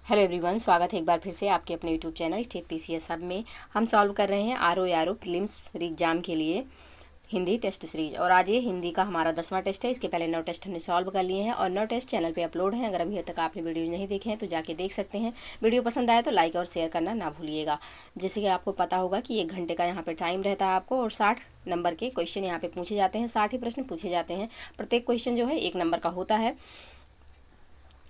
Hello everyone, स्वागत है एक बार फिर से आपके अपने YouTube channel state PCS hub में। हम सॉल्व कर रहे हैं आरओ प्रीलिम्स एग्जाम के लिए हिंदी टेस्ट सीरीज। और आज ये हिंदी का हमारा 10वां टेस्ट है। इसके पहले 9 टेस्ट हमने सॉल्व कर लिए हैं और 9 टेस्ट चैनल पे अपलोड हैं। अगर अभी तक आपने वीडियो नहीं देखे हैं तो जाके देख सकते हैं। वीडियो पसंद आए तो लाइक और शेयर करना ना भूलिएगा। जैसे कि आपको पता होगा कि 1 घंटे का यहाँ पे टाइम रहता है आपको, और 60 नंबर के क्वेश्चन यहाँ पे पूछे जाते हैं। 60 ही प्रश्न पूछे जाते हैं। प्रत्येक क्वेश्चन जो है 1 नंबर का होता है।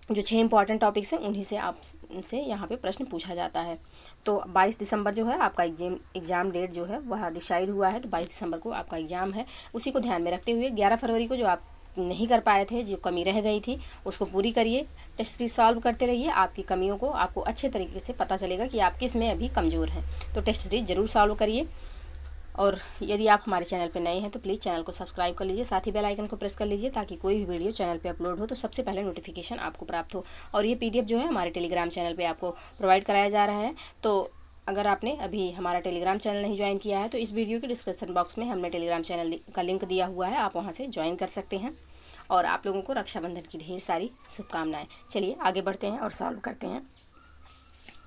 जो 6 इंपॉर्टेंट टॉपिक्स हैं उन्हीं से आपसे यहाँ पे प्रश्न पूछा जाता है। तो 22 दिसंबर जो है आपका एग्ज़ाम डेट जो है वह डिसाइड हुआ है। तो 22 दिसंबर को आपका एग्ज़ाम है। उसी को ध्यान में रखते हुए 11 फरवरी को जो आप नहीं कर पाए थे, जो कमी रह गई थी, उसको पूरी करिए। टेस्ट सीरीज सॉल्व करते रहिए। आपकी कमियों को आपको अच्छे तरीके से पता चलेगा कि आप किस में अभी कमज़ोर हैं। तो टेस्ट सीरीज ज़रूर सॉल्व करिए। और यदि आप हमारे चैनल पर नए हैं तो प्लीज़ चैनल को सब्सक्राइब कर लीजिए, साथ ही बेल आइकन को प्रेस कर लीजिए ताकि कोई भी वीडियो चैनल पे अपलोड हो तो सबसे पहले नोटिफिकेशन आपको प्राप्त हो। और ये पीडीएफ जो है हमारे टेलीग्राम चैनल पे आपको प्रोवाइड कराया जा रहा है। तो अगर आपने अभी हमारा टेलीग्राम चैनल नहीं ज्वाइन किया है तो इस वीडियो के डिस्क्रिप्शन बॉक्स में हमने टेलीग्राम चैनल का लिंक दिया हुआ है, आप वहाँ से ज्वाइन कर सकते हैं। और आप लोगों को रक्षाबंधन की ढेर सारी शुभकामनाएँ। चलिए आगे बढ़ते हैं और सॉल्व करते हैं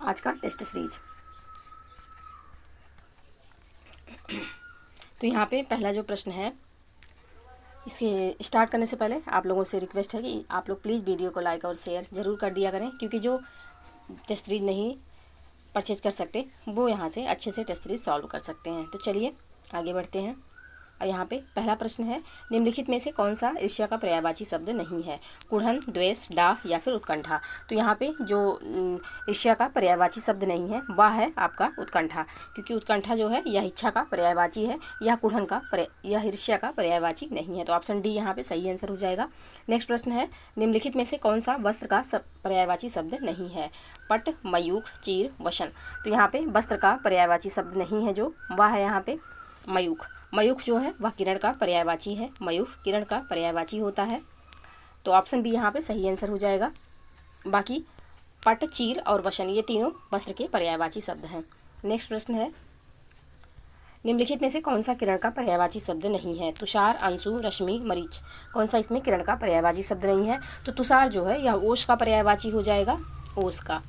आज का टेस्ट सीरीज। तो यहाँ पे पहला जो प्रश्न है, इसके स्टार्ट करने से पहले आप लोगों से रिक्वेस्ट है कि आप लोग प्लीज़ वीडियो को लाइक और शेयर ज़रूर कर दिया करें, क्योंकि जो टेस्ट सीरीज नहीं परचेज कर सकते वो यहाँ से अच्छे से टेस्ट सीरीज सॉल्व कर सकते हैं। तो चलिए आगे बढ़ते हैं। और यहाँ पे पहला प्रश्न है, निम्नलिखित में से कौन सा ईर्ष्या का पर्यायवाची शब्द नहीं है? कुढ़न, द्वेष, डाह या फिर उत्कंठा। तो यहाँ पे जो ईर्ष्या का पर्यायवाची शब्द नहीं है वह है आपका उत्कंठा, क्योंकि उत्कंठा जो है यह इच्छा का पर्यायवाची है। यह कुढ़न का यह ईर्ष्या का पर्यायवाची नहीं है। तो ऑप्शन डी यहाँ पे सही आंसर हो जाएगा। नेक्स्ट प्रश्न है, निम्नलिखित में से कौन सा वस्त्र का पर्यायवाची शब्द नहीं है? पट, मयूख, चीर, वसन। तो यहाँ पे वस्त्र का पर्यायवाची शब्द नहीं है जो, वह है यहाँ पे मयूख। मयूख जो है वह किरण का पर्यायवाची है। मयूख किरण का पर्यायवाची होता है। तो ऑप्शन बी यहाँ पे सही आंसर हो जाएगा। बाकी पट, चीर और वसन ये तीनों वस्त्र के पर्यायवाची शब्द हैं। नेक्स्ट प्रश्न है, निम्नलिखित में से कौन सा किरण का पर्यायवाची शब्द नहीं है? तुषार, अंशु, रश्मि, मरीच। कौन सा इसमें किरण का पर्यायवाची शब्द नहीं है? तो तुषार जो है यह ओस का पर्यायवाची हो जाएगा। ओस का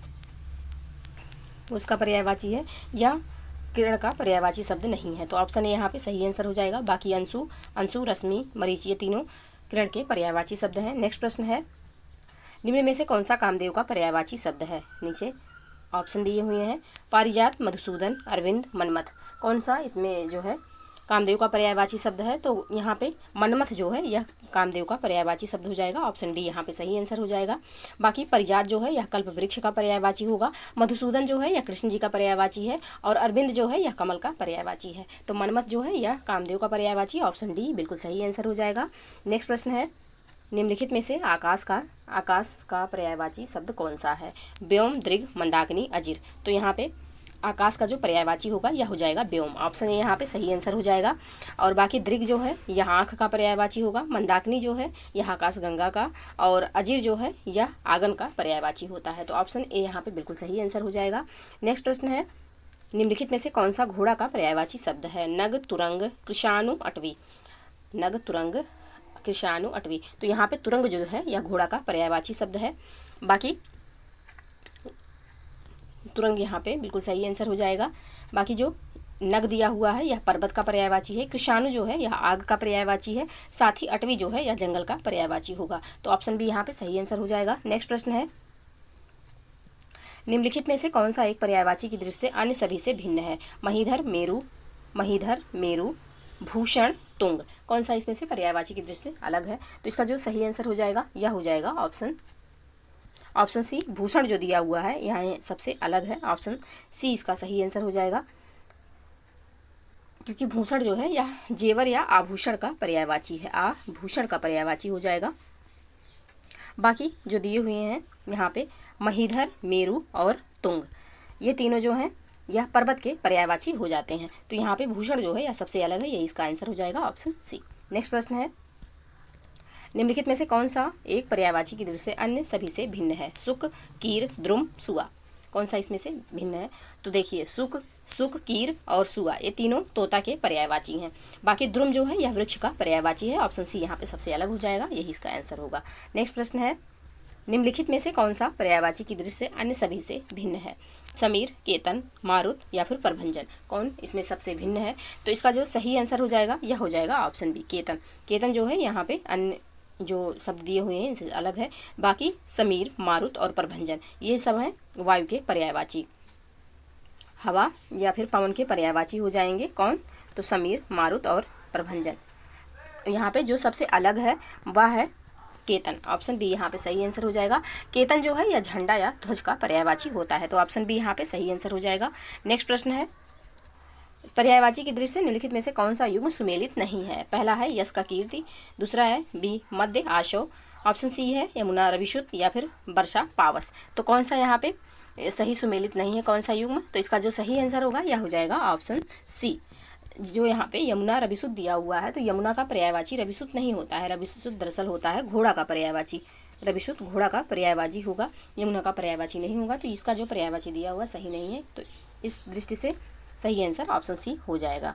पर्यायवाची है। या किरण का पर्यायवाची शब्द नहीं है। तो ऑप्शन ए यहाँ पे सही आंसर हो जाएगा। बाकी अंशु, रश्मि, मरीच ये तीनों किरण के पर्यायवाची शब्द हैं। नेक्स्ट प्रश्न है, निम्न में से कौन सा कामदेव का पर्यायवाची शब्द है? नीचे ऑप्शन दिए हुए हैं, पारिजात, मधुसूदन, अरविंद, मनमथ। कौन सा इसमें जो है कामदेव का पर्यायवाची शब्द है? तो यहाँ पे मनमथ जो है यह कामदेव का पर्यायवाची शब्द हो जाएगा। ऑप्शन डी यहाँ पे सही आंसर हो जाएगा। बाकी पारिजात जो है यह कल्प वृक्ष का पर्यायवाची होगा। मधुसूदन जो है यह कृष्ण जी का पर्यायवाची है। और अरविंद जो है यह कमल का पर्यायवाची है। तो मनमथ जो है यह कामदेव का पर्यायवाची। ऑप्शन डी बिल्कुल सही आंसर हो जाएगा। नेक्स्ट प्रश्न है, निम्नलिखित में से आकाश का पर्यायवाची शब्द कौन सा है? व्योम, दृग, मंदाकिनी, अजिर। तो यहाँ पे आकाश का जो पर्यायवाची होगा यह हो जाएगा व्योम। ऑप्शन ए यहाँ पे सही आंसर हो जाएगा। और बाकी दृग जो है यह आँख का पर्यायवाची होगा। मंदाकिनी जो है यह आकाश गंगा का। और अजिर जो है यह आंगन का पर्यायवाची होता है। तो ऑप्शन ए यहाँ पे बिल्कुल सही आंसर हो जाएगा। नेक्स्ट प्रश्न है, निम्नलिखित में से कौन सा घोड़ा का पर्यायवाची शब्द है? नग, तुरंग, कृषाणु, अटवी। नग, तुरंग, कृषाणु, अटवी। तो यहाँ पे तुरंग जो है यह घोड़ा का पर्यायवाची शब्द है। बाकी तुरंग यहाँ पे बिल्कुल सही आंसर हो जाएगा। बाकी जो नग दिया हुआ है यह पर्वत का पर्यायवाची है। कृषाणु जो है यह आग का पर्यायवाची है। साथ ही अटवी जो है यह जंगल का पर्यायवाची होगा। तो ऑप्शन बी यहाँ पे सही आंसर हो जाएगा। नेक्स्ट प्रश्न है, निम्नलिखित में से कौन सा एक पर्यायवाची की दृष्टि से अन्य सभी से भिन्न है? महीधर, मेरु, भूषण, तुंग। कौन सा इसमें से पर्यायवाची की दृष्टि से अलग है? तो इसका जो सही आंसर हो जाएगा यह हो जाएगा ऑप्शन सी। भूषण जो दिया हुआ है यहाँ सबसे अलग है। ऑप्शन सी इसका सही आंसर हो जाएगा, क्योंकि भूषण जो है यह जेवर या आभूषण का पर्यायवाची है। आभूषण का पर्यायवाची हो जाएगा। बाकी जो दिए हुए हैं यहाँ पे महीधर, मेरु और तुंग ये तीनों जो हैं यह पर्वत के पर्यायवाची हो जाते हैं। तो यहाँ पे भूषण जो है यह सबसे अलग है। यही इसका आंसर हो जाएगा ऑप्शन सी। नेक्स्ट प्रश्न है, निम्नलिखित में से कौन सा एक पर्यायवाची की दृष्टि से अन्य सभी से भिन्न है? सुक, कीर, द्रुम, सुआ। कौन सा इसमें से भिन्न है? तो देखिए सुक, कीर और सुआ ये तीनों तोता के पर्यायवाची हैं। बाकी द्रुम जो है यह वृक्ष का पर्यायवाची है। ऑप्शन सी यहाँ पे सबसे अलग हो जाएगा। यही इसका आंसर होगा। नेक्स्ट प्रश्न है, निम्नलिखित में से कौन सा पर्यायवाची की दृष्टि से अन्य सभी से भिन्न है? समीर, केतन, मारुत या फिर प्रभंजन, कौन इसमें सबसे भिन्न है? तो इसका जो सही आंसर हो जाएगा यह हो जाएगा ऑप्शन बी, केतन। केतन जो है यहाँ पे अन्य जो शब्द दिए हुए हैं इनसे अलग है। बाकी समीर, मारुत और प्रभंजन ये सब हैं वायु के पर्यायवाची। हवा या फिर पवन के पर्यायवाची हो जाएंगे कौन? तो समीर, मारुत और प्रभंजन। यहाँ पे जो सबसे अलग है वह है केतन। ऑप्शन बी यहाँ पे सही आंसर हो जाएगा। केतन जो है यह झंडा या ध्वज का पर्यायवाची होता है, तो ऑप्शन बी यहाँ पे सही आंसर हो जाएगा। नेक्स्ट प्रश्न है, पर्यायवाची की दृष्टि से निम्नलिखित में से कौन सा युग्म सुमेलित नहीं है? पहला है यश का कीर्ति, दूसरा है बी मध्य आशव, ऑप्शन सी है यमुना रविशुद्ध या फिर वर्षा पावस। तो कौन सा यहाँ पे सही सुमेलित नहीं है, कौन सा युग्म? तो इसका जो सही आंसर होगा यह हो जाएगा ऑप्शन सी। जो यहाँ पे यमुना रविशुद्ध दिया हुआ है तो यमुना का पर्यायवाची रविशुद्ध नहीं होता है, रविशुद्ध दरअसल होता है घोड़ा का पर्यायवाची। रविशुद्ध घोड़ा का पर्यायवाची होगा, यमुना का पर्यायवाची नहीं होगा। तो इसका जो पर्यायवाची दिया हुआ सही नहीं है, तो इस दृष्टि से सही आंसर ऑप्शन सी हो जाएगा।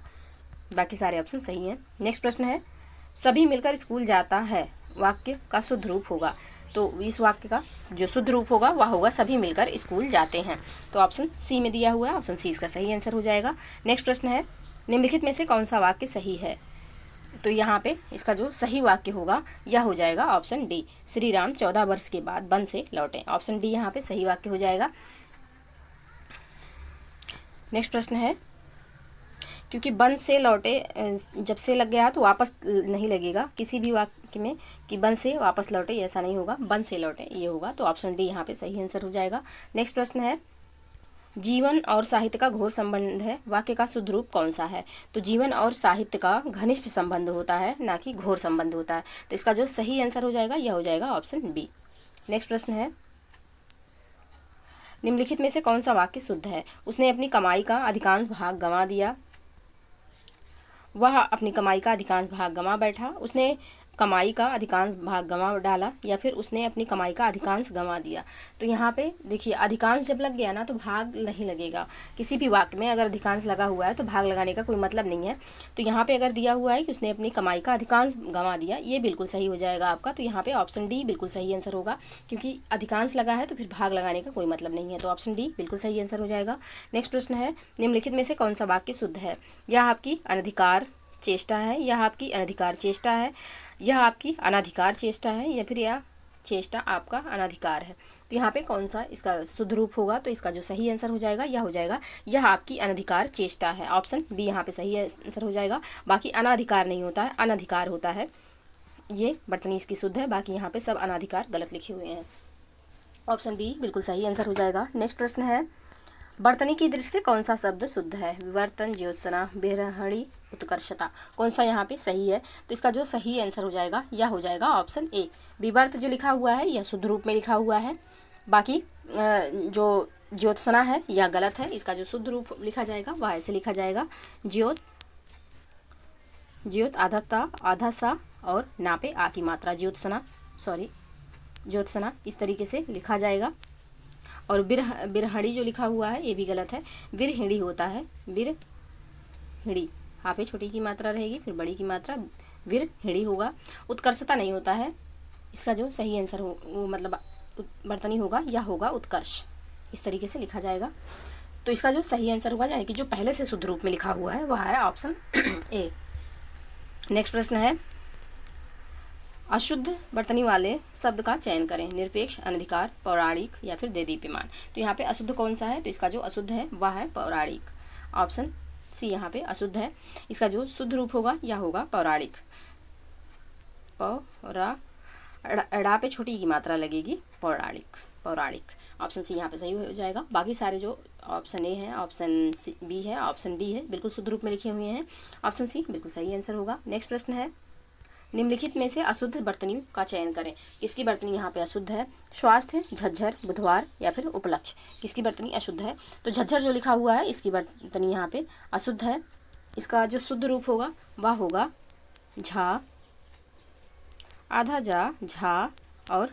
बाकी सारे ऑप्शन सही हैं। नेक्स्ट प्रश्न है, सभी मिलकर स्कूल जाता है वाक्य का शुद्ध रूप होगा। तो इस वाक्य का जो शुद्ध रूप होगा वह होगा सभी मिलकर स्कूल जाते हैं। तो ऑप्शन सी में दिया हुआ है, ऑप्शन सी इसका सही आंसर हो जाएगा। नेक्स्ट प्रश्न है, निम्नलिखित में से कौन सा वाक्य सही है? तो यहाँ पे इसका जो सही वाक्य होगा यह हो जाएगा ऑप्शन डी, श्री राम 14 वर्ष के बाद वन से लौटे। ऑप्शन डी यहाँ पे सही वाक्य हो जाएगा। नेक्स्ट प्रश्न है, क्योंकि वन से लौटे जब से लग गया तो वापस नहीं लगेगा किसी भी वाक्य में कि वन से वापस लौटे, ऐसा नहीं होगा, वन से लौटे ये होगा। तो ऑप्शन डी यहाँ पे सही आंसर हो जाएगा। नेक्स्ट प्रश्न है, जीवन और साहित्य का घोर संबंध है, वाक्य का शुद्ध रूप कौन सा है? तो जीवन और साहित्य का घनिष्ठ संबंध होता है, ना कि घोर संबंध होता है। तो इसका जो सही आंसर हो जाएगा यह हो जाएगा ऑप्शन बी। नेक्स्ट प्रश्न है, निम्नलिखित में से कौन सा वाक्य शुद्ध है? उसने अपनी कमाई का अधिकांश भाग गंवा दिया, वह अपनी कमाई का अधिकांश भाग गंवा बैठा, उसने कमाई का अधिकांश भाग गंवा डाला, या फिर उसने अपनी कमाई का अधिकांश गंवा दिया। तो यहाँ पे देखिए अधिकांश जब लग गया ना तो भाग नहीं लगेगा। किसी भी वाक्य में अगर अधिकांश लगा हुआ है तो भाग लगाने का कोई मतलब नहीं है। तो यहाँ पे अगर दिया हुआ है कि उसने अपनी कमाई का अधिकांश गंवा दिया, ये बिल्कुल सही हो जाएगा आपका। तो यहाँ पे ऑप्शन डी बिल्कुल सही आंसर होगा, क्योंकि अधिकांश लगा है तो फिर भाग लगाने का कोई मतलब नहीं है। तो ऑप्शन डी बिल्कुल सही आंसर हो जाएगा। नेक्स्ट प्रश्न है, निम्नलिखित में से कौन सा वाक्य शुद्ध है? यह आपकी अनधिकार चेष्टा है, यह आपकी अनधिकार चेष्टा है, यह आपकी अनाधिकार चेष्टा है, या फिर यह चेष्टा आपका अनाधिकार है। तो यहाँ पे कौन सा इसका शुद्ध रूप होगा? तो इसका जो सही आंसर हो जाएगा यह हो जाएगा यह आपकी अनधिकार चेष्टा है। ऑप्शन बी यहाँ पे सही आंसर हो जाएगा। बाकी अनाधिकार नहीं होता है, अनधिकार होता है। ये बर्तनी इसकी शुद्ध है, बाकी यहाँ पे सब अनाधिकार गलत लिखे हुए हैं। ऑप्शन बी बिल्कुल सही आंसर हो जाएगा। नेक्स्ट प्रश्न है, बर्तनी की दृष्टि से कौन सा शब्द शुद्ध है? विवर्तन, ज्योत्सना, बेरहणी, उत्कर्षता, कौन सा यहाँ पे सही है? तो इसका जो सही आंसर हो जाएगा यह हो जाएगा ऑप्शन ए। विवर्त जो लिखा हुआ है यह शुद्ध रूप में लिखा हुआ है। बाकी जो ज्योत्सना है यह गलत है, इसका जो शुद्ध रूप लिखा जाएगा वह ऐसे लिखा जाएगा, ज्योत ज्योत आधा ता आधा सा और ना पे आ की मात्रा, ज्योत्सना इस तरीके से लिखा जाएगा। और बिरहड़ी जो लिखा हुआ है ये भी गलत है, बिरहिड़ी होता है, बिरहिड़ी यहाँ पे छोटी की मात्रा रहेगी, फिर बड़ी की मात्रा बिरहिड़ी होगा। उत्कर्षता नहीं होता है, इसका जो सही आंसर हो वो मतलब बर्तनी होगा या होगा उत्कर्ष, इस तरीके से लिखा जाएगा। तो इसका जो सही आंसर होगा यानी कि जो पहले से शुद्ध रूप में लिखा हुआ है वह है ऑप्शन ए। नेक्स्ट प्रश्न है, अशुद्ध बर्तनी वाले शब्द का चयन करें, निरपेक्ष, अनधिकार, पौराणिक या फिर देदीप्यमान। तो यहाँ पे अशुद्ध कौन सा है? तो इसका जो अशुद्ध है वह है पौराणिक। ऑप्शन सी यहाँ पे अशुद्ध है, इसका जो शुद्ध रूप होगा यह होगा पौराणिक। अड़ा पे छोटी की मात्रा लगेगी, पौराणिक। ऑप्शन सी यहाँ पे सही हो जाएगा। बाकी सारे जो ऑप्शन ए है, ऑप्शन बी है, ऑप्शन डी है बिल्कुल शुद्ध रूप में लिखे हुए हैं। ऑप्शन सी बिल्कुल सही आंसर होगा। नेक्स्ट प्रश्न है, निम्नलिखित में से अशुद्ध बर्तनी का चयन करें। किसकी बर्तनी यहाँ पे अशुद्ध है? स्वास्थ्य, झज्झर, बुधवार या फिर उपलक्ष्य, किसकी बर्तनी अशुद्ध है? तो झज्झर जो लिखा हुआ है इसकी बर्तनी यहाँ पे अशुद्ध है, इसका जो शुद्ध रूप होगा वह होगा झा, आधा जा, झा और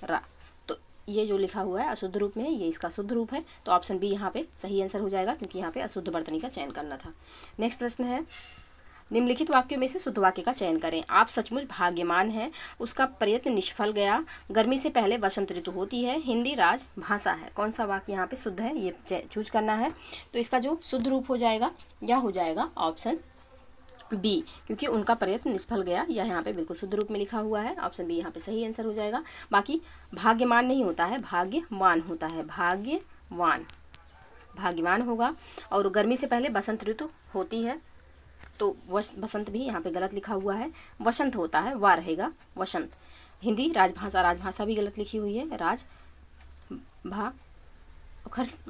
रा। तो ये जो लिखा हुआ है अशुद्ध रूप में है, ये इसका शुद्ध रूप है। तो ऑप्शन बी यहाँ पे सही आंसर हो जाएगा, क्योंकि यहाँ पे अशुद्ध बर्तनी का चयन करना था। नेक्स्ट प्रश्न है, निम्नलिखित वाक्यों में से शुद्ध वाक्य का चयन करें। आप सचमुच भाग्यवान हैं, उसका प्रयत्न निष्फल गया, गर्मी से पहले वसंत ऋतु होती है, हिंदी राजभाषा है। कौन सा वाक्य यहाँ पे शुद्ध है ये चूज करना है। तो इसका जो शुद्ध रूप हो जाएगा यह हो जाएगा ऑप्शन बी, क्योंकि उनका प्रयत्न निष्फल गया, यह यहाँ पे बिल्कुल शुद्ध रूप में लिखा हुआ है। ऑप्शन बी यहाँ पे सही आंसर हो जाएगा। बाकी भाग्यमान नहीं होता है, भाग्यवान होता है, भाग्यवान, भाग्यवान होगा। और गर्मी से पहले बसंत ऋतु होती है, तो बसंत भी यहाँ पे गलत लिखा हुआ है, वसंत होता है, वाह रहेगा वसंत। हिंदी राजभाषा, राजभाषा भी गलत लिखी हुई है,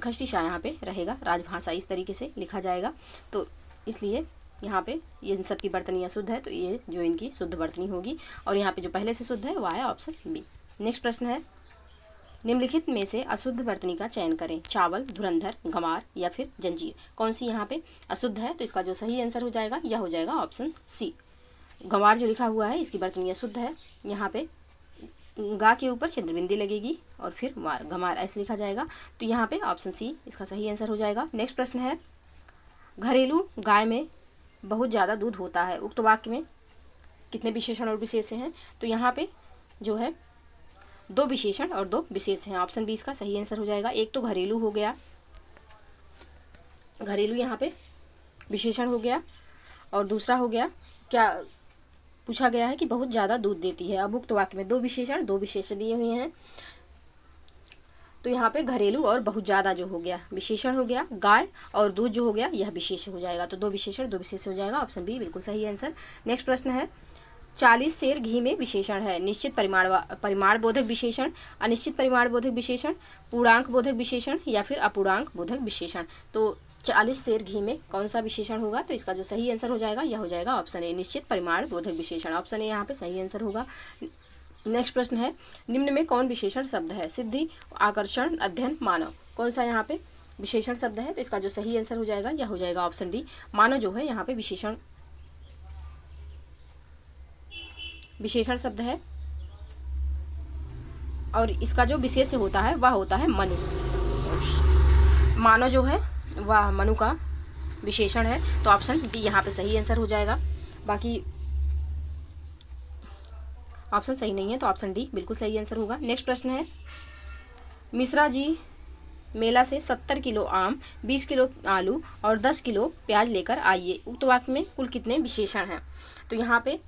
खष्टी शाह यहाँ पे रहेगा राजभाषा, इस तरीके से लिखा जाएगा। तो इसलिए यहाँ पे ये इन सब की वर्तनी अशुद्ध है, तो ये जो इनकी शुद्ध वर्तनी होगी। और यहाँ पे जो पहले से शुद्ध है वह है ऑप्शन बी। नेक्स्ट प्रश्न है, निम्नलिखित में से अशुद्ध वर्तनी का चयन करें। चावल, धुरंधर, गंवार या फिर जंजीर। कौन सी यहाँ पे अशुद्ध है, तो इसका जो सही आंसर हो जाएगा यह हो जाएगा ऑप्शन सी। गंवार जो लिखा हुआ है इसकी वर्तनी अशुद्ध है, यहाँ पे गा के ऊपर चंद्रबिंदी लगेगी और फिर वार, गंवार ऐसे लिखा जाएगा। तो यहाँ पे ऑप्शन सी इसका सही आंसर हो जाएगा। नेक्स्ट प्रश्न है, घरेलू गाय में बहुत ज़्यादा दूध होता है, उक्त वाक्य में कितने विशेषण और विशेष हैं। तो यहाँ पे जो है 2 विशेषण और 2 विशेष हैं। ऑप्शन बी इसका सही आंसर हो जाएगा। एक तो घरेलू हो गया, घरेलू यहाँ पे विशेषण हो गया, और दूसरा हो गया क्या पूछा गया है कि बहुत ज़्यादा दूध देती है। अब उक्त वाक्य में 2 विशेषण 2 विशेष दिए हुए हैं, तो यहाँ पे घरेलू और बहुत ज़्यादा जो हो गया विशेषण हो गया, गाय और दूध जो हो गया यह विशेष हो जाएगा। तो 2 विशेषण 2 विशेष हो जाएगा, ऑप्शन बी बिल्कुल सही आंसर। नेक्स्ट प्रश्न है, 40 सेर घी में विशेषण है। निश्चित परिमाण बोधक विशेषण, अनिश्चित परिमाण बोधक विशेषण, पूर्णांक बोधक विशेषण या फिर अपूर्णांक बोधक विशेषण। तो 40 सेर घी में कौन सा विशेषण होगा, तो इसका जो सही आंसर हो जाएगा यह हो जाएगा ऑप्शन ए, निश्चित परिमाण बोधक विशेषण। ऑप्शन ए यहाँ पे सही आंसर होगा। नेक्स्ट प्रश्न है, निम्न में कौन विशेषण शब्द है। सिद्धि, आकर्षण, अध्ययन, मानव। कौन सा यहाँ पे विशेषण शब्द है, तो इसका जो सही आंसर हो जाएगा यह हो जाएगा ऑप्शन डी, मानव जो है यहाँ पे विशेषण शब्द है। और इसका जो विशेष होता है वह होता है मनु। मानव जो है वह मनु का विशेषण है, तो ऑप्शन डी यहाँ पे सही आंसर हो जाएगा। बाकी ऑप्शन सही नहीं है, तो ऑप्शन डी बिल्कुल सही आंसर होगा। नेक्स्ट प्रश्न है, मिश्रा जी मेला से 70 किलो आम, 20 किलो आलू और 10 किलो प्याज लेकर आइए। उक्त वाक्य में कुल कितने विशेषण हैं। तो यहाँ पे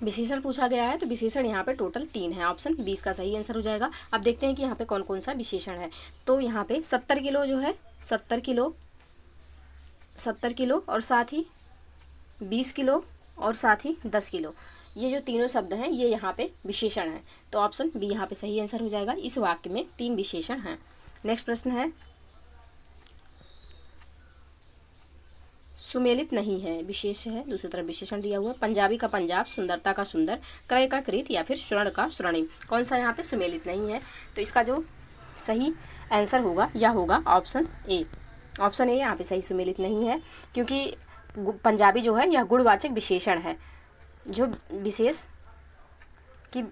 विशेषण पूछा गया है, तो विशेषण यहाँ पे टोटल 3 है। ऑप्शन 20 का सही आंसर हो जाएगा। अब देखते हैं कि यहाँ पे कौन कौन सा विशेषण है। तो यहाँ पे 70 किलो जो है 70 किलो और साथ ही 20 किलो और साथ ही 10 किलो, ये जो तीनों शब्द हैं ये यहाँ पे विशेषण हैं। तो ऑप्शन बी यहाँ पे सही आंसर हो जाएगा। इस वाक्य में 3 विशेषण हैं। नेक्स्ट प्रश्न है, सुमेलित नहीं है, विशेष है, दूसरी तरफ विशेषण दिया हुआ। पंजाबी का पंजाब, सुंदरता का सुंदर, क्रय का कृत या फिर स्वर्ण का स्वर्णिम। कौन सा यहाँ पे सुमेलित नहीं है, तो इसका जो सही आंसर होगा यह होगा ऑप्शन ए। ऑप्शन ए यहाँ पे सही सुमेलित नहीं है, क्योंकि पंजाबी जो है यह गुणवाचक विशेषण है, जो विशेष की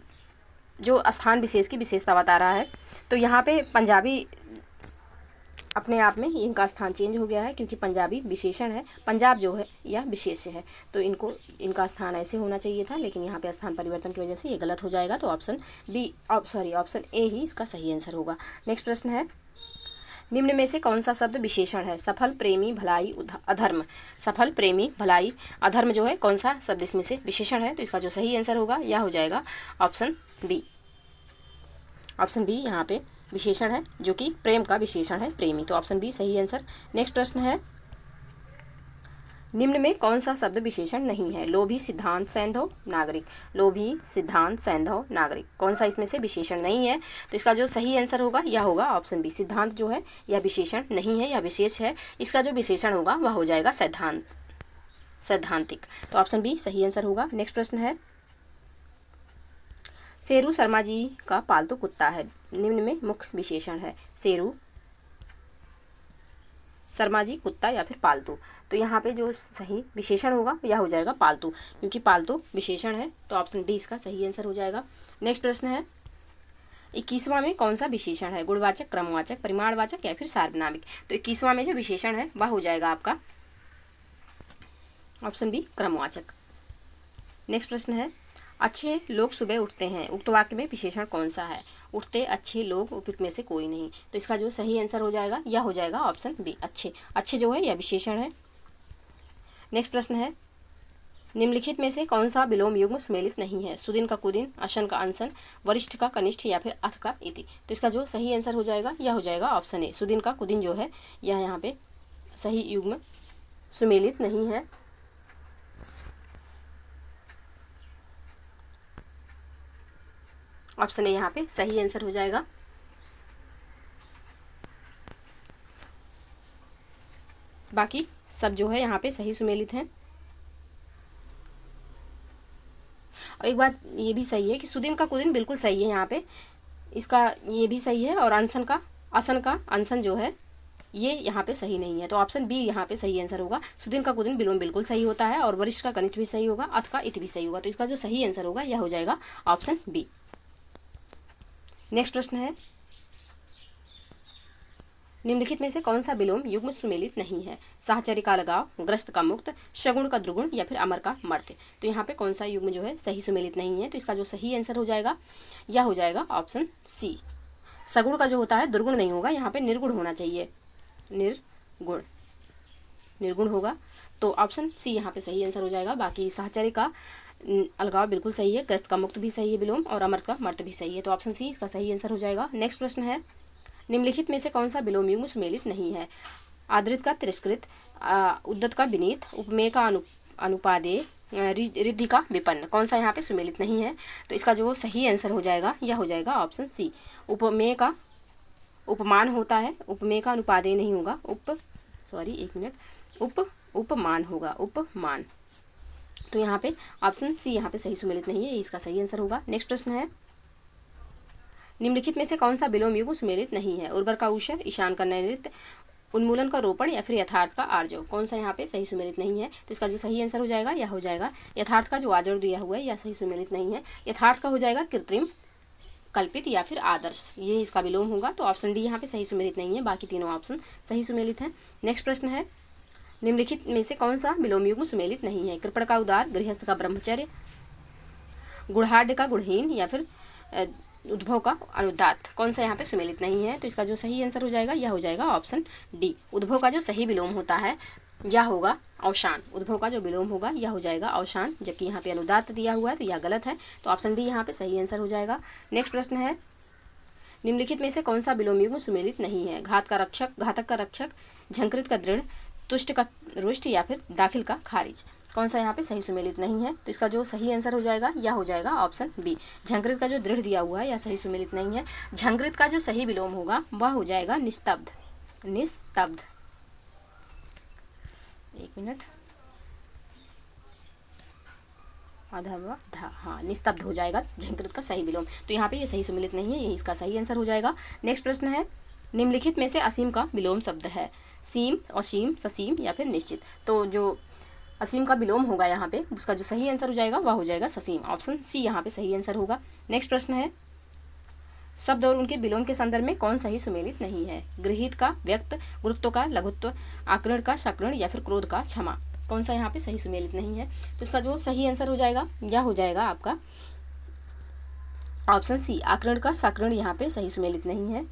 जो स्थान विशेष की विशेषता बता रहा है। तो यहाँ पे पंजाबी अपने आप में इनका स्थान चेंज हो गया है, क्योंकि पंजाबी विशेषण है, पंजाब जो है यह विशेष्य है। तो इनका स्थान ऐसे होना चाहिए था, लेकिन यहाँ पे स्थान परिवर्तन की वजह से ये गलत हो जाएगा। तो ऑप्शन ए ही इसका सही आंसर होगा। नेक्स्ट प्रश्न है, निम्न में से कौन सा शब्द विशेषण है। सफल, प्रेमी, भलाई, अधर्म। सफल, प्रेमी, भलाई, अधर्म जो है कौन सा शब्द इसमें से विशेषण है, तो इसका जो सही आंसर होगा यह हो जाएगा ऑप्शन बी। ऑप्शन बी यहाँ पे विशेषण है, जो कि प्रेम का विशेषण है, प्रेमी। तो ऑप्शन बी सही आंसर। नेक्स्ट प्रश्न है, निम्न में कौन सा शब्द विशेषण नहीं है। लोभी, सिद्धांत, सैंधव, नागरिक। लोभी, सिद्धांत, सैंधव, नागरिक, कौन सा इसमें से विशेषण नहीं है, तो इसका जो सही आंसर होगा यह होगा ऑप्शन बी। सिद्धांत जो है यह विशेषण नहीं है, यह विशेष है। इसका जो विशेषण होगा वह हो जाएगा सैद्धांतिक। तो ऑप्शन बी सही आंसर होगा। नेक्स्ट प्रश्न है, शेरू शर्मा जी का पालतू कुत्ता है, निम्न में मुख्य विशेषण है। शेरू शर्मा जी कुत्ता या फिर पालतू, तो यहाँ पे जो सही विशेषण होगा यह हो जाएगा पालतू, क्योंकि पालतू विशेषण है। तो ऑप्शन डी इसका सही आंसर हो जाएगा। नेक्स्ट प्रश्न है, 21वां में कौन सा विशेषण है। गुणवाचक, क्रमवाचक, परिमाणवाचक या फिर सार्वनामिक। तो 21वां में जो विशेषण है वह हो जाएगा आपका ऑप्शन बी क्रमवाचक। नेक्स्ट प्रश्न है, अच्छे लोग सुबह उठते हैं, उक्त वाक्य में विशेषण कौन सा है? उठते अच्छे लोग उपयुक्त में से कोई नहीं। तो इसका जो सही आंसर हो जाएगा यह हो जाएगा ऑप्शन बी अच्छे। अच्छे जो है यह विशेषण है। नेक्स्ट प्रश्न है, निम्नलिखित में से कौन सा विलोम युग्म सुमेलित नहीं है? सुदिन का कुदिन, अशन का अनशन, वरिष्ठ का कनिष्ठ या फिर अथ का इति। तो इसका जो सही आंसर हो जाएगा यह हो जाएगा ऑप्शन ए। सुदिन का कुदिन जो है यह यहाँ पे सही युग्म सुमेलित नहीं है। ऑप्शन ए यहाँ पे सही आंसर हो जाएगा। बाकी सब जो है यहाँ पे सही सुमेलित हैं। और एक बात ये भी सही है कि सुदिन का कुदिन बिल्कुल सही है यहाँ पे, इसका ये भी सही है। और अनशन का असन का अनशन जो है ये यहाँ पे सही नहीं है। तो ऑप्शन बी यहाँ पे सही आंसर होगा। सुदिन का कुदिन विलोम बिल्कुल सही होता है और वरिष्ठ का कनिष्ठ भी सही होगा, अथ का इत भी सही होगा। तो इसका जो सही आंसर होगा यह हो जाएगा ऑप्शन बी। नेक्स्ट प्रश्न है, निम्नलिखित में से कौन सा विलोम युग्म सुमेलित नहीं है? साहचर्य का लगाव, ग्रस्त का मुक्त, शगुण का द्रुगुण या फिर अमर का मर्त्य। तो यहाँ पे कौन सा युग्म जो है सही सुमेलित नहीं है? तो इसका जो सही आंसर हो जाएगा यह हो जाएगा ऑप्शन सी। सगुण का जो होता है दुर्गुण नहीं होगा, यहाँ पे निर्गुण होना चाहिए, निर्गुण होगा। तो ऑप्शन सी यहाँ पे सही आंसर हो जाएगा। बाकी साहचर्य का अलगाव बिल्कुल सही है, ग्रस्त का मुक्त भी सही है विलोम, और अमर का मर्त्य भी सही है। तो ऑप्शन सी इसका सही आंसर हो जाएगा। नेक्स्ट प्रश्न है, निम्नलिखित में से कौन सा विलोम युग्म सुमेलित नहीं है? आदृत का तिरस्कृत, उद्दत का विनीत, उपमेय का अनुपादेय, रिद्धि का विपन्न। कौन सा यहाँ पे सुमेलित नहीं है? तो इसका जो सही आंसर हो जाएगा यह हो जाएगा ऑप्शन सी। उपमेय का उपमान होता है, उपमेय का अनुपादेय नहीं होगा, उपमान होगा, उपमान। तो यहाँ पे ऑप्शन सी यहाँ पे सही सुमेलित नहीं है, इसका सही आंसर होगा। नेक्स्ट प्रश्न है, निम्नलिखित में से कौन सा विलोम युग्म सुमेलित नहीं है? उर्वर का ऊषर, ईशान का नैऋत्य, उन्मूलन का रोपण या फिर यथार्थ का आर्जव। कौन सा यहाँ पे सही सुमेलित नहीं है? तो इसका जो सही आंसर हो जाएगा यह हो जाएगा यथार्थ का जो आर्जव दिया हुआ है यह सही सुमेलित नहीं है। यथार्थ का हो जाएगा कृत्रिम, कल्पित या फिर आदर्श, ये इसका विलोम होगा। तो ऑप्शन डी यहाँ पे सही सुमेलित नहीं है, बाकी तीनों ऑप्शन सही सुमेलित हैं। नेक्स्ट प्रश्न है, निम्नलिखित में से कौन सा विलोम युग्म सुमेलित नहीं है? कृपण का उदार, गृहस्थ का ब्रह्मचर्य, गुढ़ाढ़ का गुणहीन या फिर उद्भव का अनुदात। कौन सा यहाँ पे सुमेलित नहीं है? तो इसका जो सही आंसर हो जाएगा यह हो जाएगा ऑप्शन डी। उद्भव का जो सही विलोम होता है यह होगा अवसान। उद्भव का जो विलोम होगा यह हो जाएगा अवसान, जबकि यहाँ पे अनुदात दिया हुआ है तो यह गलत है। तो ऑप्शन डी यहाँ पे सही आंसर हो जाएगा। नेक्स्ट प्रश्न है, निम्नलिखित में से कौन सा विलोम युग्म सुमेलित नहीं है? घात का रक्षक, घातक का रक्षक, झंकृत का दृढ़, तुष्ट का रुष्ट या फिर दाखिल का खारिज। कौन सा यहाँ पे सही सुमेलित नहीं है? तो इसका जो सही आंसर हो जाएगा यह हो जाएगा ऑप्शन बी। झंकृत का जो दृढ़ दिया हुआ है यह सही सुमेलित नहीं है। झंकृत का जो सही विलोम होगा वह हो जाएगा निस्तब्ध। निस्तब्ध, एक मिनट, आधा व धा, हाँ निस्तब्ध हो जाएगा झंकृत का सही विलोम। तो यहाँ पे ये सही सुमेलित नहीं है, यही इसका सही आंसर हो जाएगा। नेक्स्ट प्रश्न है, निम्नलिखित में से असीम का विलोम शब्द है? सीम, असीम, ससीम या फिर निश्चित। तो जो असीम का विलोम होगा यहाँ पे उसका जो सही आंसर हो जाएगा वह हो जाएगा ससीम। ऑप्शन सी यहाँ पे सही आंसर होगा। नेक्स्ट प्रश्न है, शब्द और उनके विलोम के संदर्भ में कौन सही सुमेलित नहीं है? गृहीत का व्यक्त, गुरुत्व का लघुत्व, आकरण का सकरण या फिर क्रोध का क्षमा। कौन सा यहाँ पे सही सुमेलित नहीं है? तो इसका जो सही आंसर हो जाएगा यह हो जाएगा आपका ऑप्शन सी। आकरण का सकरण यहाँ पे सही सुमेलित नहीं है।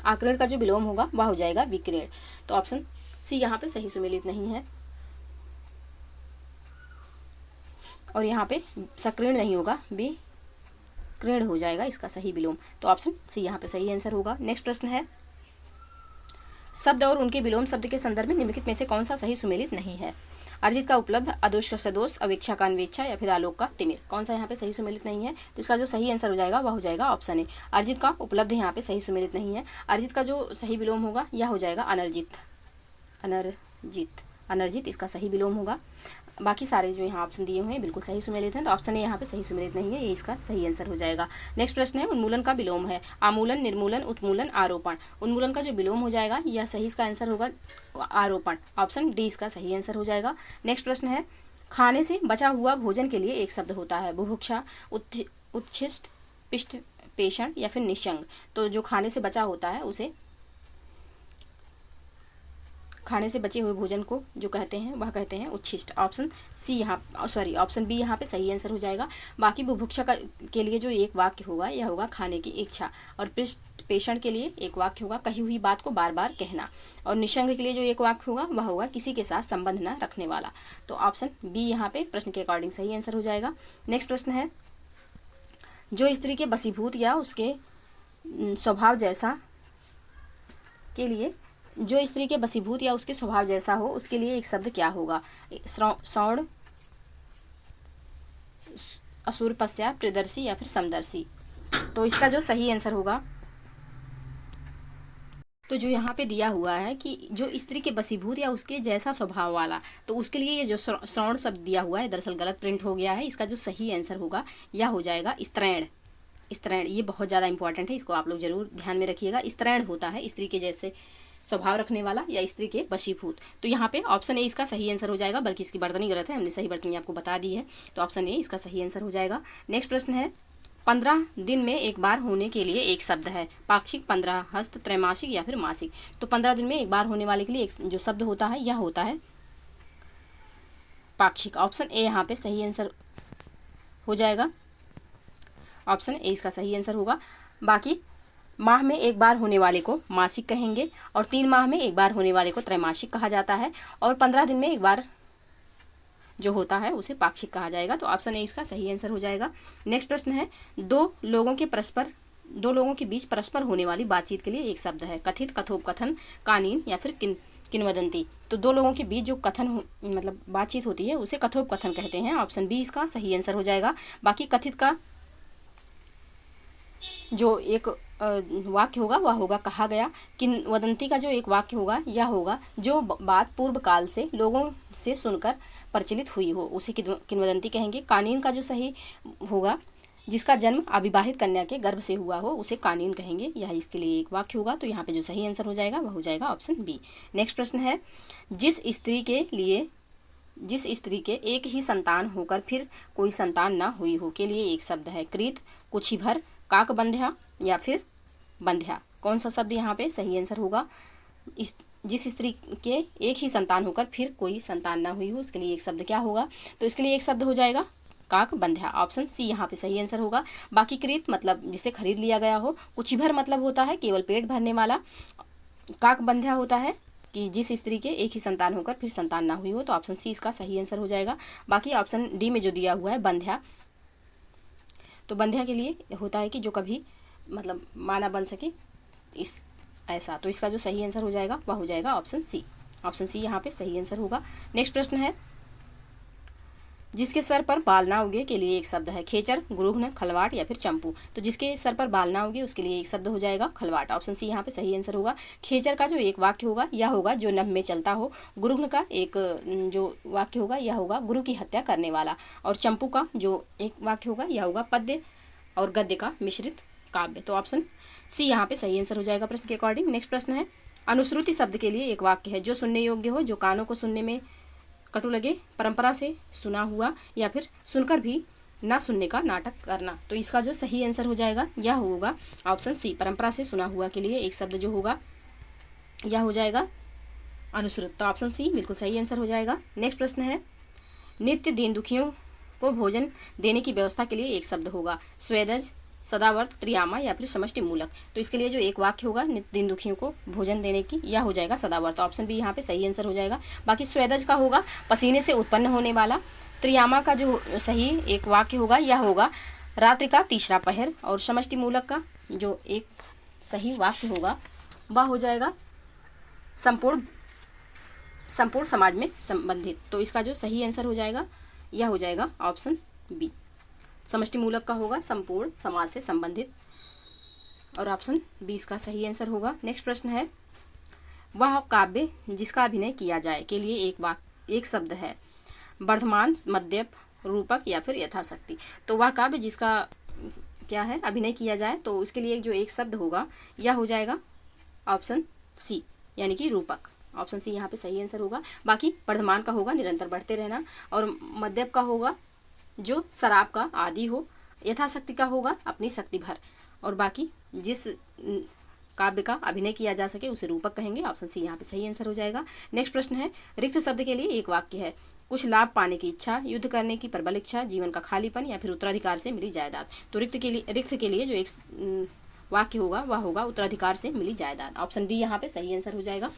आकरण का जो विलोम होगा वह हो जाएगा विकीर्ण। तो ऑप्शन सी यहाँ पे सही सुमेलित नहीं है। और यहाँ पे सक्रीण नहीं होगा, विकीर्ण हो जाएगा इसका सही विलोम। तो ऑप्शन सी यहाँ पे सही आंसर होगा। नेक्स्ट प्रश्न है, शब्द और उनके विलोम शब्द के संदर्भ में निम्नलिखित में से कौन सा सही सुमेलित नहीं है? अर्जित का उपलब्ध, अदोष का सदोष, अवेक्षा का अन्वेक्षा या फिर आलोक का तिमिर। कौन सा यहाँ पे सही सुमेलित नहीं है? तो इसका जो सही आंसर हो जाएगा वह हो जाएगा ऑप्शन ए। अर्जित का उपलब्ध यहाँ पे सही सुमेलित नहीं है। अर्जित का जो सही विलोम होगा यह हो जाएगा अनर्जित। अनर्जित, अनर्जित इसका सही विलोम होगा। बाकी सारे जो यहाँ ऑप्शन दिए हुए हैं बिल्कुल सही सुमेलित हैं। तो ऑप्शन ए यहाँ पे सही सुमेलित नहीं है, ये इसका सही आंसर हो जाएगा। नेक्स्ट प्रश्न है, उन्मूलन का विलोम है? आमूलन, निर्मूलन, उत्मूलन, आरोपण। उन्मूलन का जो विलोम हो जाएगा यह सही इसका आंसर होगा आरोपण। ऑप्शन डी इसका सही आंसर हो जाएगा। नेक्स्ट प्रश्न है, खाने से बचा हुआ भोजन के लिए एक शब्द होता है? बुभुक्षा, उच्छिष्ट, पिष्ट, पेषण या फिर निशंग। तो जो खाने से बचा होता है उसे खाने से बचे हुए भोजन को जो कहते हैं वह कहते हैं उच्छिष्ट। ऑप्शन सी यहाँ ऑप्शन बी यहाँ पे सही आंसर हो जाएगा। बाकी बुभुक्षा के लिए जो एक वाक्य होगा यह होगा खाने की इच्छा। और पेषण के लिए एक वाक्य होगा कही हुई बात को बार बार कहना। और निसंग के लिए जो एक वाक्य होगा वह होगा किसी के साथ संबंध न रखने वाला। तो ऑप्शन बी यहाँ पे प्रश्न के अकॉर्डिंग सही आंसर हो जाएगा। नेक्स्ट प्रश्न है, जो स्त्री के वशीभूत या उसके स्वभाव जैसा के लिए जो स्त्री के वशीभूत या उसके स्वभाव जैसा हो उसके लिए एक शब्द क्या होगा? सौण, असुरपस्या, प्रियदर्शी या फिर समदर्शी। तो इसका जो सही आंसर होगा, तो जो यहाँ पे दिया हुआ है कि जो स्त्री के वशीभूत या उसके जैसा स्वभाव वाला, तो उसके लिए ये जो श्रवण शब्द दिया हुआ है दरअसल गलत प्रिंट हो गया है। इसका जो सही आंसर होगा यह हो जाएगा स्त्रैण। स्त्रैण ये बहुत ज़्यादा इंपॉर्टेंट है, इसको आप लोग जरूर ध्यान में रखिएगा। स्त्रैण होता है स्त्री के जैसे स्वभाव रखने वाला या स्त्री के वशीभूत। तो यहाँ पे ऑप्शन ए इसका सही आंसर हो जाएगा, बल्कि इसकी वर्तनी गलत है, हमने सही वर्तनी आपको बता दी है। तो ऑप्शन ए इसका सही आंसर हो जाएगा। नेक्स्ट प्रश्न है, 15 दिन में एक बार होने के लिए एक शब्द है। पाक्षिक, 15, हस्त, त्रैमासिक या फिर मासिक। तो 15 दिन में एक बार होने वाले के लिए एक जो शब्द होता है यह होता है पाक्षिक। ऑप्शन ए यहाँ पे सही आंसर हो जाएगा। ऑप्शन ए इसका सही आंसर होगा। बाकी माह में एक बार होने वाले को मासिक कहेंगे और 3 माह में एक बार होने वाले को त्रैमासिक कहा जाता है और 15 दिन में एक बार जो होता है उसे पाक्षिक कहा जाएगा। तो ऑप्शन ए इसका सही आंसर हो जाएगा। नेक्स्ट प्रश्न है, दो लोगों के बीच परस्पर होने वाली बातचीत के लिए एक शब्द है। कथित, कथोपकथन, कानीन या फिर किंवदंती। तो दो लोगों के बीच जो कथन मतलब बातचीत होती है उसे कथोपकथन कहते हैं। ऑप्शन बी इसका सही आंसर हो जाएगा। बाकी कथित का जो एक वाक्य होगा वह होगा कहा गया। किंवदंती का जो एक वाक्य होगा यह होगा जो बात पूर्व काल से लोगों से सुनकर प्रचलित हुई हो उसे किंवदंती कहेंगे। कानीन का जो सही होगा जिसका जन्म अविवाहित कन्या के गर्भ से हुआ हो उसे कानीन कहेंगे, यह इसके लिए एक वाक्य होगा। तो यहाँ पे जो सही आंसर हो जाएगा वह हो जाएगा ऑप्शन बी। नेक्स्ट प्रश्न है, जिस स्त्री के एक ही संतान होकर फिर कोई संतान ना हुई हो के लिए एक शब्द है। कृत, कुक्षिभर, काकबंध्या या फिर बंध्या। कौन सा शब्द यहाँ पे सही आंसर होगा? जिस स्त्री के एक ही संतान होकर फिर कोई संतान ना हुई हो उसके लिए एक शब्द क्या होगा? तो इसके लिए एक शब्द हो जाएगा काकबंध्या। ऑप्शन सी यहाँ पे सही आंसर होगा। बाकी कृत मतलब जिसे खरीद लिया गया हो, कुक्षिभर मतलब होता है केवल पेट भरने वाला, काकबंध्या होता है कि जिस स्त्री के एक ही संतान होकर फिर संतान ना हुई हो। तो ऑप्शन सी इसका सही आंसर हो जाएगा। बाकी ऑप्शन डी में जो दिया हुआ है बंध्या, तो बंध्या के लिए होता है कि जो कभी मतलब माँ ना बन सके इस ऐसा। तो इसका जो सही आंसर हो जाएगा वह हो जाएगा ऑप्शन सी। ऑप्शन सी यहाँ पे सही आंसर होगा। नेक्स्ट प्रश्न है, जिसके सर पर बाल ना उगे के लिए एक शब्द है। खेचर, गुरुघ्न, खलवाट या फिर चंपू। तो जिसके सर पर बाल ना उगे उसके लिए एक शब्द हो जाएगा खलवाट। ऑप्शन सी यहाँ पे सही आंसर होगा। खेचर का जो एक वाक्य होगा यह होगा जो नभ में चलता हो। गुरुघ्न का एक जो वाक्य होगा यह होगा गुरु की हत्या करने वाला। और चंपू का जो एक वाक्य होगा यह होगा पद्य और गद्य का मिश्रित काव्य। तो ऑप्शन सी यहाँ पे सही आंसर हो जाएगा प्रश्न के अकॉर्डिंग। नेक्स्ट प्रश्न है, अनुश्रुति शब्द के लिए एक वाक्य है। जो सुनने योग्य हो, जो कानों को सुनने में कटु लगे, परंपरा से सुना हुआ या फिर सुनकर भी ना सुनने का नाटक करना। तो इसका जो सही आंसर हो जाएगा यह होगा ऑप्शन सी। परंपरा से सुना हुआ के लिए एक शब्द जो होगा यह हो जाएगा अनुश्रुत। तो ऑप्शन सी बिल्कुल सही आंसर हो जाएगा। नेक्स्ट प्रश्न है, नित्य दीन दुखियों को भोजन देने की व्यवस्था के लिए एक शब्द होगा। स्वेदज, सदावर्त, त्रियामा या फिर समष्टि मूलक। तो इसके लिए जो एक वाक्य होगा नित्य दीन दुखियों को भोजन देने की यह हो जाएगा सदावर्त। ऑप्शन बी यहाँ पे सही आंसर हो जाएगा। बाकी स्वेदज का होगा पसीने से उत्पन्न होने वाला। त्रियामा का जो सही एक वाक्य होगा यह होगा रात्रि का तीसरा पहर। और समष्टि मूलक का जो एक सही वाक्य होगा वह हो जाएगा संपूर्ण समाज में संबंधित। तो इसका जो सही आंसर हो जाएगा यह हो जाएगा ऑप्शन बी। समष्टि मूलक का होगा संपूर्ण समाज से संबंधित और ऑप्शन बी इसका सही आंसर होगा। नेक्स्ट प्रश्न है, वह काव्य जिसका अभिनय किया जाए के लिए एक शब्द है। वर्धमान, मद्यप, रूपक या फिर यथाशक्ति। तो वह काव्य जिसका क्या है अभिनय किया जाए तो उसके लिए जो एक शब्द होगा यह हो जाएगा ऑप्शन सी यानी कि रूपक। ऑप्शन सी यहाँ पे सही आंसर होगा। बाकी वर्धमान का होगा निरंतर बढ़ते रहना और मद्यप का होगा जो शराब का आदि हो, यथाशक्ति का होगा अपनी शक्ति भर और बाकी जिस काव्य का अभिनय किया जा सके उसे रूपक कहेंगे। ऑप्शन सी यहाँ पे सही आंसर हो जाएगा। नेक्स्ट प्रश्न है, रिक्त शब्द के लिए एक वाक्य है। कुछ लाभ पाने की इच्छा, युद्ध करने की प्रबल इच्छा, जीवन का खालीपन या फिर उत्तराधिकार से मिली जायदाद। तो रिक्त के लिए जो एक वाक्य होगा वह होगा उत्तराधिकार से मिली जायदाद। ऑप्शन डी यहाँ पे सही आंसर हो जाएगा।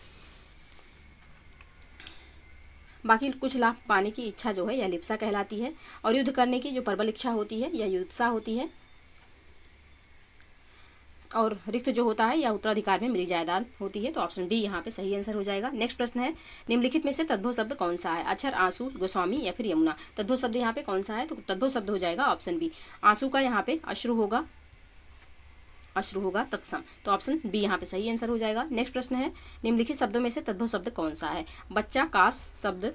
बाकी कुछ लाभ पाने की इच्छा जो है यह लिप्सा कहलाती है, और युद्ध करने की जो प्रबल इच्छा होती है यह युत्सा होती है, और रिक्त जो होता है या उत्तराधिकार में मिली जायदाद होती है। तो ऑप्शन डी यहाँ पे सही आंसर हो जाएगा। नेक्स्ट प्रश्न है, निम्नलिखित में से तद्भव शब्द कौन सा है? अक्षर, आंसू, गोस्वामी या फिर यमुना। तद्भव शब्द यहाँ पे कौन सा है? तो तद्भव शब्द हो जाएगा ऑप्शन बी। आंसू का यहाँ पे अश्रु होगा, अश्रु होगा तत्सम। तो ऑप्शन बी यहाँ पे सही आंसर हो जाएगा। नेक्स्ट प्रश्न है, निम्नलिखित शब्दों में से तद्भव शब्द कौन सा है? बच्चा, काश शब्द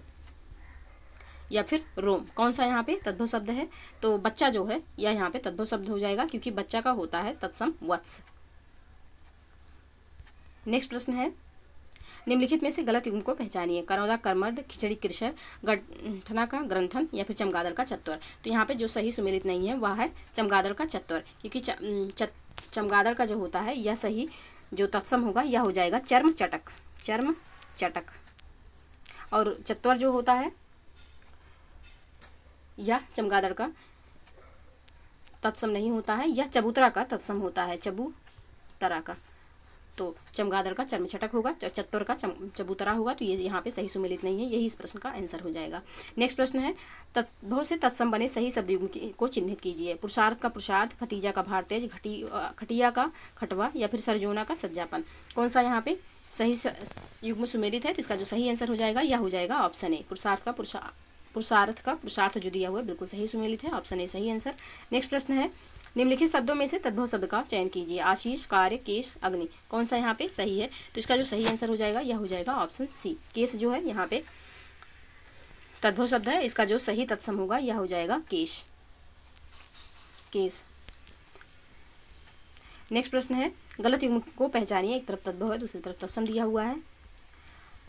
या फिर रोम। कौन सा यहाँ पे तद्भव शब्द है? तो बच्चा जो है यह यहाँ पे तद्भव शब्द हो जाएगा, क्योंकि बच्चा का होता है तत्सम वत्स। नेक्स्ट प्रश्न है, निम्नलिखित में से गलत युग्म को पहचानिए। करौदा कर्मर्द, खिचड़ी कृशर, गठना का ग्रंथन या फिर चमगादड़ का चत्वर। तो यहाँ पे जो सही सुमेलित नहीं है वह है चमगादड़ का चत्वर, क्योंकि चमगादड़ का जो होता है यह सही जो तत्सम होगा यह हो जाएगा चर्म चटक, चर्म चटक। और चत्वर जो होता है यह चमगादड़ का तत्सम नहीं होता है, यह चबूतरा का तत्सम होता है, चबूतरा का। तो चमगादड़ का चर्मछटक होगा, चत्वर का चबूतरा होगा। तो ये यहाँ पे सही सुमेलित नहीं है, यही इस प्रश्न का आंसर हो जाएगा। नेक्स्ट प्रश्न है, तद्भव से तत्सम बने सही शब्द युग्म को चिन्हित कीजिए। पुरुषार्थ का पुरुषार्थ, भतीजा का भारतेज, खटिया का खटवा या फिर सरजोना का सज्जापन। कौन सा यहाँ पे सही युग्म सुमेलित है? तो इसका जो सही आंसर हो जाएगा यह हो जाएगा ऑप्शन ए। पुरुषार्थ का पुरुषार्थ जो दिया हुआ है बिल्कुल सही सुमेलित है, ऑप्शन ए सही आंसर। नेक्स्ट प्रश्न है, निम्नलिखित शब्दों में से तद्भव शब्द का चयन कीजिए। आशीष, कार्य, केश, अग्नि। कौन सा यहाँ पे सही है? तो इसका जो सही आंसर हो जाएगा यह हो जाएगा ऑप्शन सी। केश जो है यहाँ पे तद्भव शब्द है, इसका जो सही तत्सम होगा यह हो जाएगा केश, केश। नेक्स्ट प्रश्न है, गलत युग्म को पहचानिए। एक तरफ तद्भव है, दूसरी तरफ तत्सम दिया हुआ है।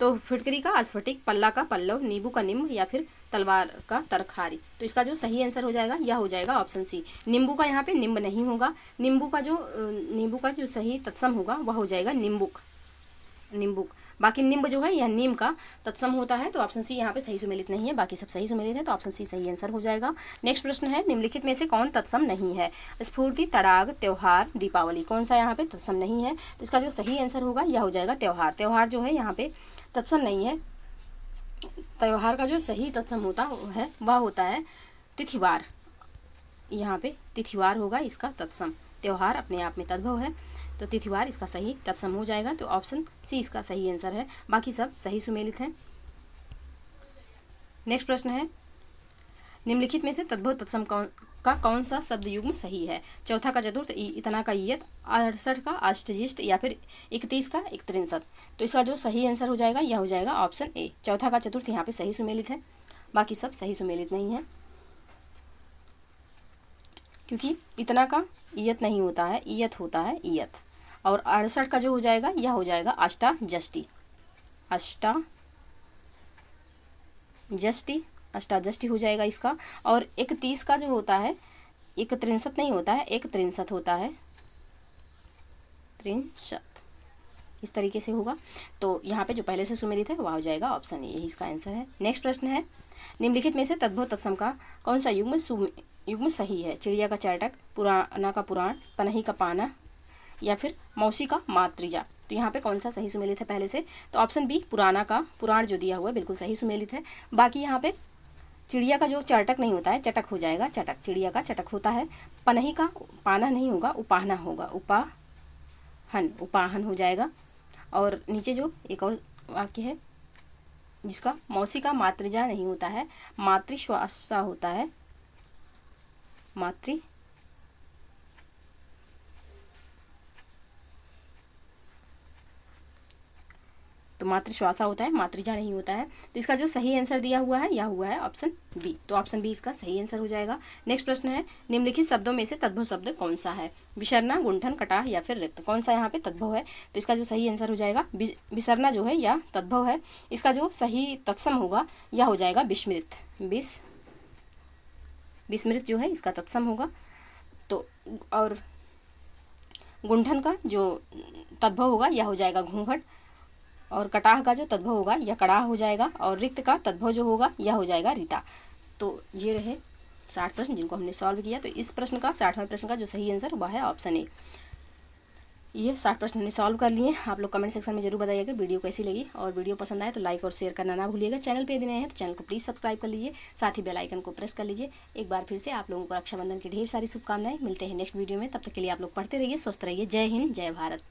तो फिटकरी का अस्फटिक, पल्ला का पल्लव, नींबू का निम्ब या फिर तलवार का तरखारी। तो इसका जो सही आंसर हो जाएगा यह हो जाएगा ऑप्शन सी। नींबू का यहाँ पे निम्ब नहीं होगा, नींबू का जो सही तत्सम होगा वह हो जाएगा निम्बुक, निम्बुक। बाकी निम्ब जो है यह नीम का तत्सम होता है। तो ऑप्शन सी यहाँ पे सही सुमेलित नहीं है, बाकी सब सही सुमेलित है। तो ऑप्शन सी सही आंसर हो जाएगा। नेक्स्ट प्रश्न है, निम्नलिखित में से कौन तत्सम नहीं है? स्फूर्ति, तड़ाग, त्योहार, दीपावली। कौन सा यहाँ पे तत्सम नहीं है? तो इसका जो सही आंसर होगा यह हो जाएगा त्योहार। त्योहार जो है यहाँ पे तत्सम नहीं है। त्योहार का जो सही तत्सम होता है वह होता है तिथिवार। यहाँ पे तिथिवार होगा इसका तत्सम। त्योहार अपने आप में तद्भव है, तो तिथिवार इसका सही तत्सम हो जाएगा। तो ऑप्शन सी इसका सही आंसर है, बाकी सब सही सुमेलित हैं। नेक्स्ट प्रश्न है, निम्नलिखित में से तद्भव तत्सम का कौन सा शब्द युग्म सही है? चौथा का चतुर्थ, इतना का ईयत, 68 का अष्टजिष्ट या फिर 31 का 61। तो इसका जो सही आंसर हो जाएगा यह हो जाएगा ऑप्शन ए। चौथा का चतुर्थ यहाँ पे सही सुमेलित है, बाकी सब सही सुमेलित नहीं है, क्योंकि इतना का ईयत नहीं होता है, ईयत होता है ईयत। और 68 का जो हो जाएगा यह हो जाएगा अष्टाजष्टि, अष्टाजष्टि हो जाएगा इसका। और 31 का जो होता है 61 नहीं होता है, 63 होता है, 63 इस तरीके से होगा। तो यहाँ पे जो पहले से सुमेलित है वह हो जाएगा ऑप्शन ए, यही इसका आंसर है। नेक्स्ट प्रश्न है, निम्नलिखित में से तद्भव तत्सम का कौन सा युग्म सही है? चिड़िया का चाटक, पुराना का पुराण, पनही का पाना या फिर मौसी का मातृजा। तो यहाँ पे कौन सा सही सुमेलित है पहले से? तो ऑप्शन बी, पुराना का पुराण जो दिया हुआ है बिल्कुल सही सुमेलित है। बाकी यहाँ पे चिड़िया का जो चाटक नहीं होता है चटक हो जाएगा, चटक, चिड़िया का चटक होता है। पनही का पाना नहीं होगा, उपाहना होगा, उपाहन हो जाएगा। और नीचे जो एक और वाक्य है जिसका मौसी का मातृजा नहीं होता है, मातृश्वासा होता है, तो मातृश्वासा होता है, मातृजा नहीं होता है। तो इसका जो सही आंसर दिया हुआ है यह हुआ है ऑप्शन बी। तो ऑप्शन बी इसका सही आंसर हो जाएगा। नेक्स्ट प्रश्न है, निम्नलिखित शब्दों में से तद्भव शब्द कौन सा है? विसरना, गुंठन, कटाह या फिर रिक्त। कौन सा यहाँ पे तद्भव है? तो इसका जो सही आंसर हो जाएगा विसरना जो है यह तद्भव है। इसका जो सही तत्सम होगा यह हो जाएगा विस्मृत, विस्मृत जो है इसका तत्सम होगा। तो और गुंठन का जो तद्भव होगा यह हो जाएगा घूंघट, और कटाह का जो तद्भव होगा यह कड़ाह हो जाएगा, और रिक्त का तद्भव जो होगा यह हो जाएगा रीता। तो ये रहे 60 प्रश्न जिनको हमने सॉल्व किया। तो इस प्रश्न का 60वें प्रश्न का जो सही आंसर वह है ऑप्शन ए। ये 60 प्रश्न हमने सॉल्व कर लिए। आप लोग कमेंट सेक्शन में जरूर बताइएगा वीडियो कैसी लगी, और वीडियो पसंद आए तो लाइक और शेयर करना ना भूलिएगा। चैनल पे यदि नए हैं तो चैनल को प्लीज़ सब्सक्राइब कर लीजिए, साथ ही बेल आइकन को प्रेस कर लीजिए। एक बार फिर से आप लोगों को रक्षाबंधन की ढेर सारी शुभकामनाएं। मिलते हैं नेक्स्ट वीडियो में, तब तक के लिए आप लोग पढ़ते रहिए, स्वस्थ रहिए। जय हिंद, जय भारत।